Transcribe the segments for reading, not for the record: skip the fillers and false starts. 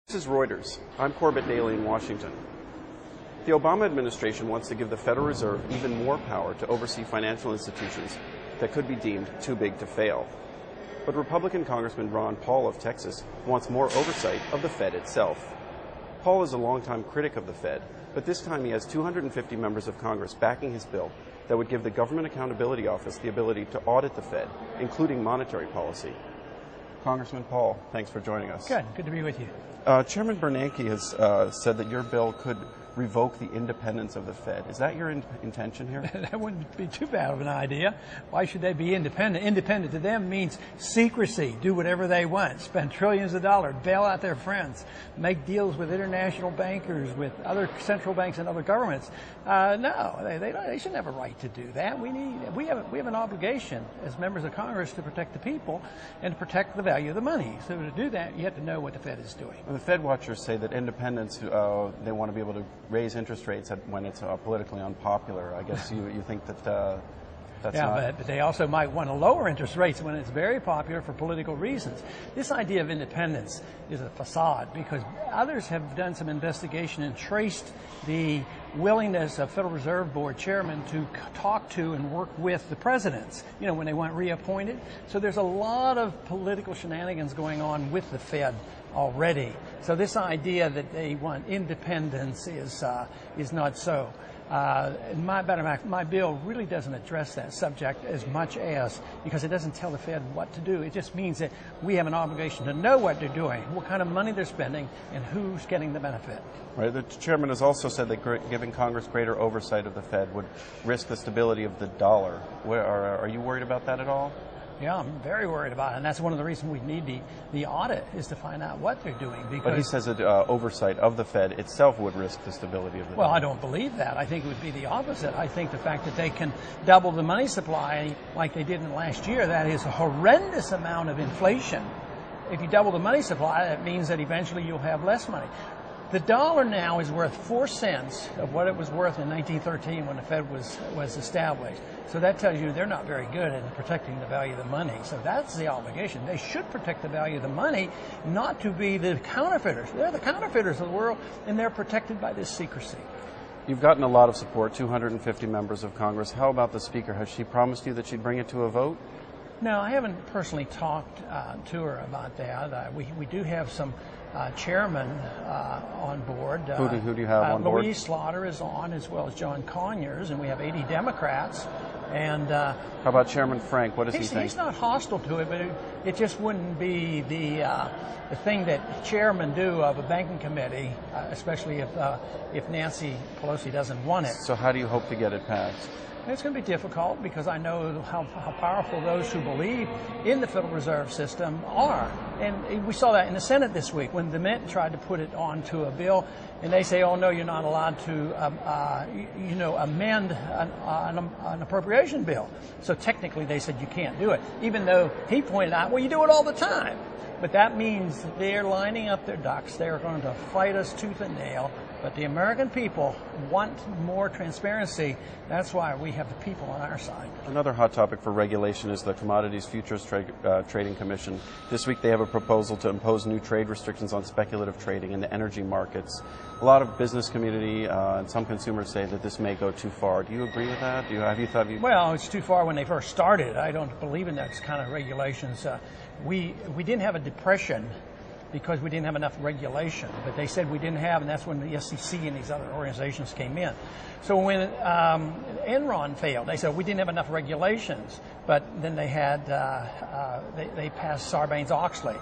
This is Reuters. I'm Corbett Daly in Washington. The Obama administration wants to give the Federal Reserve even more power to oversee financial institutions that could be deemed too big to fail. But Republican Congressman Ron Paul of Texas wants more oversight of the Fed itself. Paul is a longtime critic of the Fed, but this time he has 250 members of Congress backing his bill that would give the Government Accountability Office the ability to audit the Fed, including monetary policy. Congressman Paul, thanks for joining us. Good to be with you. Chairman Bernanke has said that your bill could revoke the independence of the Fed. Is that your intention here? That wouldn't be too bad of an idea. Why should they be independent? Independent to them means secrecy, do whatever they want, spend trillions of dollars, bail out their friends, make deals with international bankers, with other central banks and other governments. No, they shouldn't have a right to do that. We have an obligation as members of Congress to protect the people and to protect the value of the money. So to do that, you have to know what the Fed is doing. The Fed watchers say that independence, they want to be able to raise interest rates when it's politically unpopular. I guess you think that that's not... but they also might want to lower interest rates when it's very popular for political reasons. This idea of independence is a facade because others have done some investigation and traced the willingness of Federal Reserve Board chairmen to talk to and work with the presidents, when they want reappointed. So there's a lot of political shenanigans going on with the Fed already. So this idea that they want independence is not so. My bill really doesn't address that subject as much as, because it doesn't tell the Fed what to do. It just means that we have an obligation to know what they're doing, what kind of money they're spending, and who's getting the benefit. Right. The chairman has also said that giving Congress greater oversight of the Fed would risk the stability of the dollar. Are you worried about that at all? Yeah, I'm very worried about it, and that's one of the reasons we need the audit, is to find out what they're doing. But he says that oversight of the Fed itself would risk the stability of the Well, dollar. I don't believe that. I think it would be the opposite. I think the fact that they can double the money supply like they did in last year, that is a horrendous amount of inflation. If you double the money supply, that means that eventually you'll have less money. The dollar now is worth 4 cents of what it was worth in 1913 when the Fed was established. So that tells you they're not very good at protecting the value of the money. So that's the obligation. They should protect the value of the money, not to be the counterfeiters. They're the counterfeiters of the world, and they're protected by this secrecy. You've gotten a lot of support, 250 members of Congress. How about the Speaker? Has she promised you that she'd bring it to a vote? No, I haven't personally talked to her about that. We do have some chairmen on board. Who do you have on board? Louise Slaughter is on, as well as John Conyers, and we have 80 Democrats. And how about Chairman Frank? What does he think? He's not hostile to it, but it just wouldn't be the thing that chairmen do of a banking committee, especially if Nancy Pelosi doesn't want it. So how do you hope to get it passed? It's going to be difficult because I know how powerful those who believe in the Federal Reserve System are. And we saw that in the Senate this week when the Mint tried to put it onto a bill, and they say, oh, no, you're not allowed to amend an appropriation bill. So technically they said you can't do it, even though he pointed out, well, you do it all the time. But that means they're lining up their ducks. They're going to fight us tooth and nail. But the American people want more transparency. That's why we have the people on our side. Another hot topic for regulation is the Commodities Futures Trading Commission. This week they have a proposal to impose new trade restrictions on speculative trading in the energy markets. A lot of business community and some consumers say that this may go too far. Do you agree with that? Well, it's too far when they first started. I don't believe in those kind of regulations. We didn't have a depression because we didn't have enough regulation. But they said we didn't have, and that's when the SEC and these other organizations came in. So when Enron failed, they said we didn't have enough regulations. But then they had they passed Sarbanes-Oxley,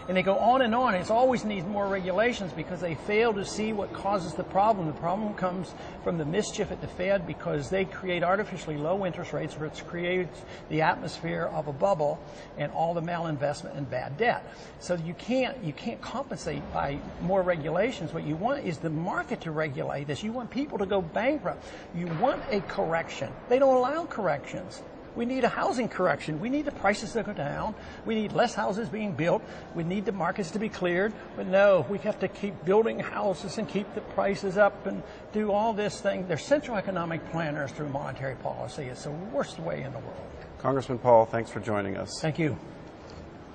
and they go on and on. It's always needs more regulations because they fail to see what causes the problem. The problem comes from the mischief at the Fed because they create artificially low interest rates, which creates the atmosphere of a bubble and all the malinvestment and bad debt. So you can't compensate by more regulations. What you want is the market to regulate this. You want people to go bankrupt. You want a correction. They don't allow corrections. We need a housing correction. We need the prices to go down. We need less houses being built. We need the markets to be cleared. But no, we have to keep building houses and keep the prices up and do all this thing. They're central economic planners through monetary policy. It's the worst way in the world. Congressman Paul, thanks for joining us. Thank you.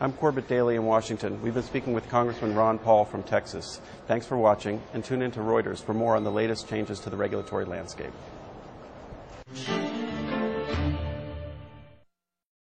I'm Corbett Daly in Washington. We've been speaking with Congressman Ron Paul from Texas. Thanks for watching, and tune in to Reuters for more on the latest changes to the regulatory landscape.